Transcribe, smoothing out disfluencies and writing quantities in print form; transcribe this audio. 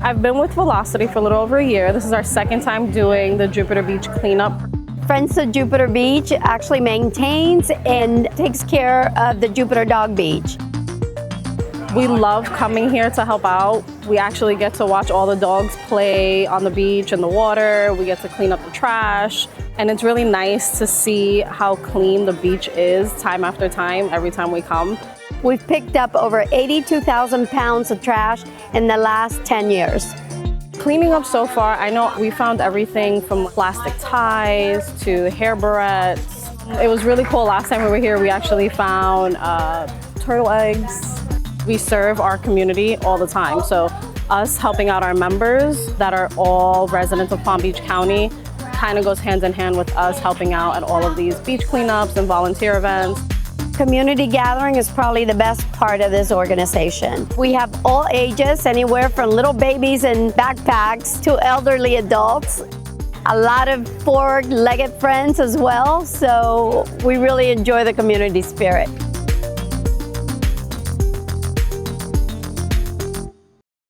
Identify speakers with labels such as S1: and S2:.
S1: I've been with Velocity for a little over a year. This is our second time doing the Jupiter Beach cleanup.
S2: Friends of Jupiter Beach actually maintains and takes care of the Jupiter Dog Beach.
S1: We love coming here to help out. We actually get to watch all the dogs play on the beach and the water. We get to clean up the trash. And it's really nice to see how clean the beach is time after time, every time we come.
S2: We've picked up over 82,000 pounds of trash in the last 10 years.
S1: Cleaning up so far, I know we found everything from plastic ties to hair barrettes. It was really cool. Last time we were here, we actually found turtle eggs. We serve our community all the time. So us helping out our members that are all residents of Palm Beach County kind of goes hand in hand with us helping out at all of these beach cleanups and volunteer events.
S2: Community gathering is probably the best part of this organization. We have all ages, anywhere from little babies and backpacks to elderly adults. A lot of four-legged friends as well, so we really enjoy the community spirit.